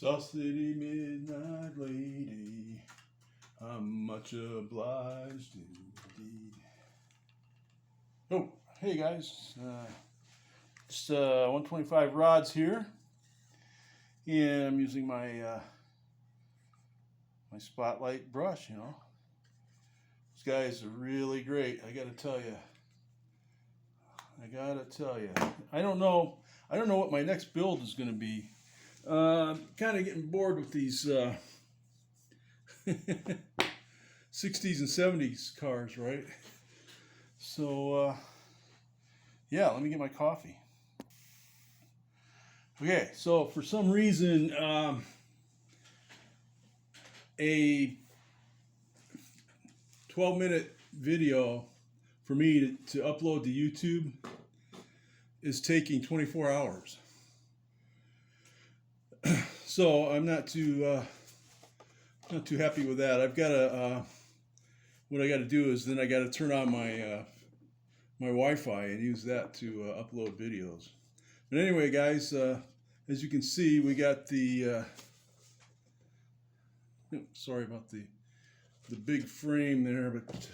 South City Midnight Lady, I'm much obliged indeed. Oh, hey guys, just 125 rods here, and I'm using my my spotlight brush. You know, these guys are really great. I gotta tell you. I don't know what my next build is going to be. I'm kind of getting bored with these 60s and 70s cars, right? So, yeah, let me get my coffee. Okay, so for some reason, a 12-minute video for me to upload to YouTube is taking 24 hours. So I'm not too happy with that. I've got to what I got to do is then I got to turn on my my Wi-Fi and use that to upload videos. But anyway, guys, as you can see, we got the sorry about the big frame there, but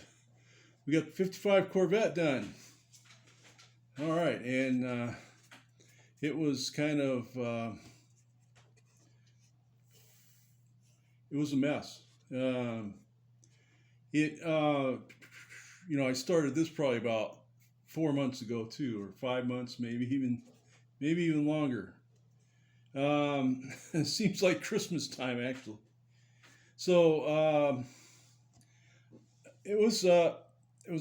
we got the 55 Corvette done. All right, and it was kind of it was a mess. You know, I started this probably about 4 months ago too, or 5 months, maybe even longer. It seems like Christmas time actually. So it was a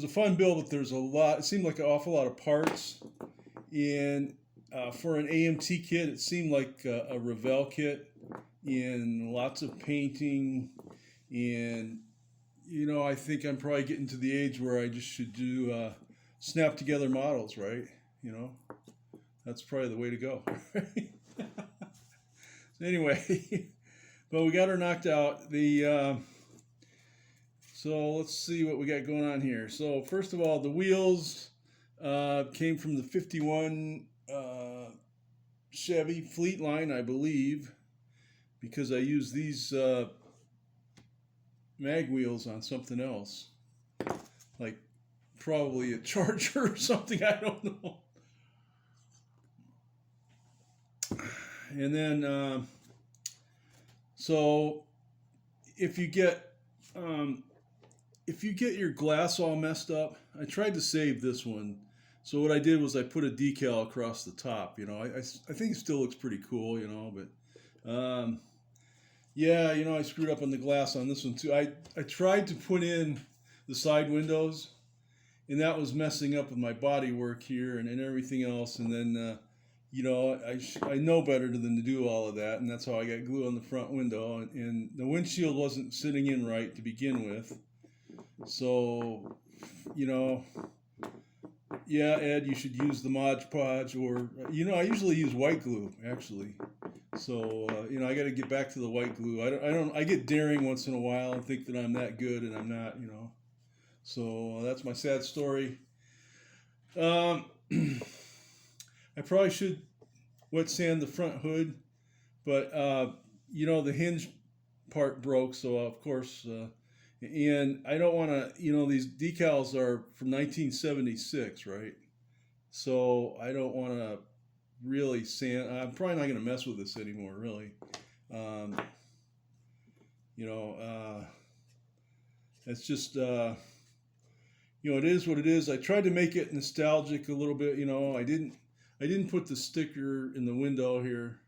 fun build, but there's a lot. It seemed like an awful lot of parts, and for an AMT kit, it seemed like a Revell kit, and lots of painting. And you know, I think I'm probably getting to the age where I just should do snap together models, right? You know, that's probably the way to go. So anyway, but we got her knocked out. So let's see what we got going on here. So first of all, the wheels came from the 51 Chevy Fleet line, I believe, because I used these mag wheels on something else, like probably a Charger or something, I don't know. And then so if you get your glass all messed up, I tried to save this one. So what I did was I put a decal across the top. You know, I think it still looks pretty cool, you know, but yeah, you know, I screwed up on the glass on this one too. I tried to put in the side windows, and that was messing up with my body work here and everything else. And then, you know, I know better than to do all of that, and that's how I got glue on the front window. And the windshield wasn't sitting in right to begin with. So, you know, yeah, Ed, you should use the Mod Podge, or, you know, I usually use white glue, actually. So, you know, I got to get back to the white glue. I get daring once in a while and think that I'm that good, and I'm not, you know. So that's my sad story. I probably should wet sand the front hood, but, you know, the hinge part broke, so of course, and I don't want to, you know, these decals are from 1976, right? So I don't want to really sand. I'm probably not going to mess with this anymore, really. You know, it's just, you know, it is what it is. I tried to make it nostalgic a little bit. You know, I didn't put the sticker in the window here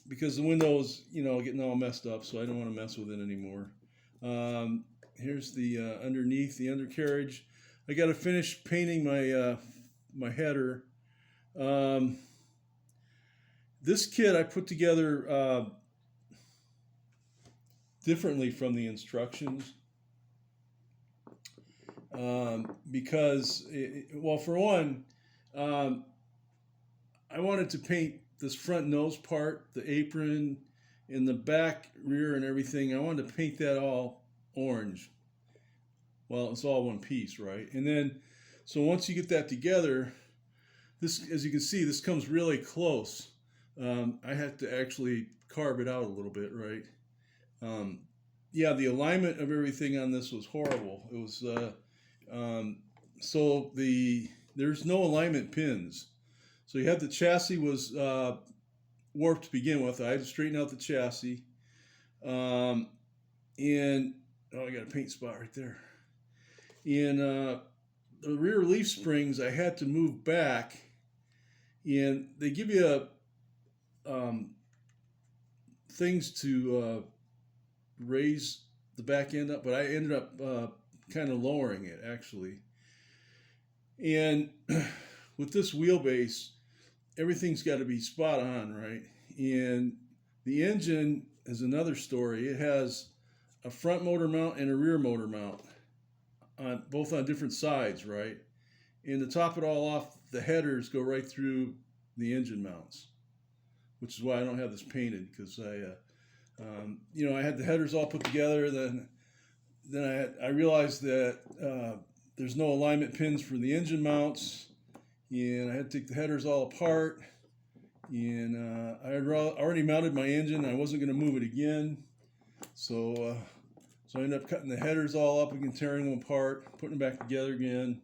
because the window's, you know, getting all messed up, so I don't want to mess with it anymore. Here's the underneath, the undercarriage. I got to finish painting my my header. This kit I put together differently from the instructions because, well, for one, I wanted to paint this front nose part, the apron, in the back, rear, and everything. I wanted to paint that all orange. Well, it's all one piece, right? And then, so once you get that together, this, as you can see, this comes really close. I had to actually carve it out a little bit, right? Um, yeah, the alignment of everything on this was horrible. It was um, so there's no alignment pins. So you had the chassis was warped to begin with. I had to straighten out the chassis, um, and oh, I got a paint spot right there. And the rear leaf springs I had to move back, and they give you things to raise the back end up, but I ended up kind of lowering it actually. And with this wheelbase, everything's got to be spot on, right? And the engine is another story. It has a front motor mount and a rear motor mount, both on different sides, right? And to top it all off, the headers go right through the engine mounts, which is why I don't have this painted, because I had the headers all put together. Then I realized that there's no alignment pins for the engine mounts, and I had to take the headers all apart. And I had already mounted my engine. I wasn't going to move it again, so I ended up cutting the headers all up again, tearing them apart, putting them back together again.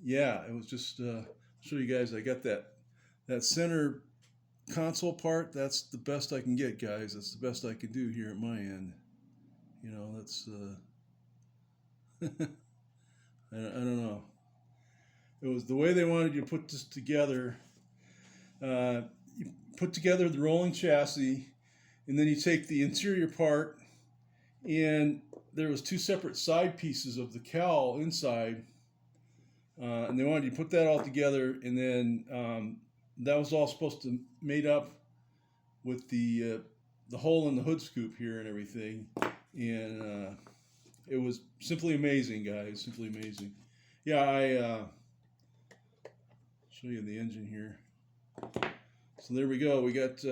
Yeah, it was just I'll show you guys. I got that center console part. That's the best I can get, guys. That's the best I can do here at my end. That's I don't know. It was the way they wanted you to put this together. You put together the rolling chassis, and then you take the interior part, and there was two separate side pieces of the cowl inside, and they wanted you to put that all together, and then that was all supposed to made up with the hole in the hood scoop here and everything, and it was simply amazing, guys. Simply amazing. Yeah, I show you the engine here. So there we go. We got.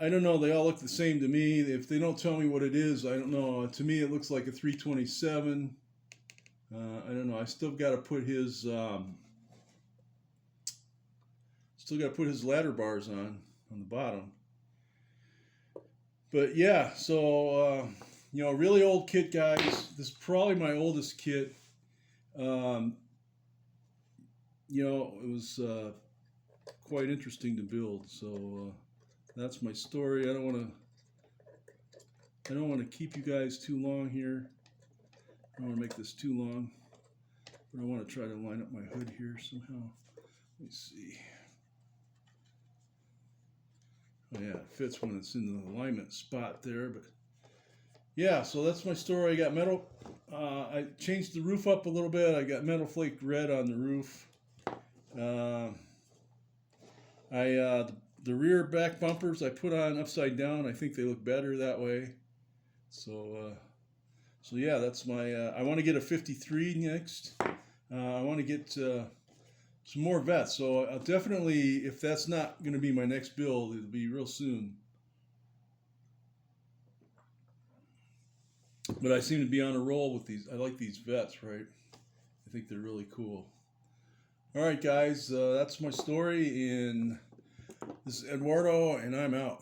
I don't know. They all look the same to me. If they don't tell me what it is, I don't know. To me, it looks like a 327. I don't know. I still got to put his. Still got to put his ladder bars on the bottom. But yeah, so really old kit, guys. This is probably my oldest kit. It was quite interesting to build. So that's my story. I don't want to keep you guys too long here. I don't want to make this too long, but I want to try to line up my hood here somehow. Let me see. Oh yeah, it fits when it's in the alignment spot there, but yeah, so that's my story. I got metal. I changed the roof up a little bit. I got metal flake red on the roof. The rear back bumpers I put on upside down. I think they look better that way. So yeah, that's my. I want to get a 53 next. I want to get some more Vettes. So I'll definitely, if that's not going to be my next build, it'll be real soon. But I seem to be on a roll with these. I like these Vettes, right? I think they're really cool. All right, guys, that's my story, and this is Eduardo, and I'm out.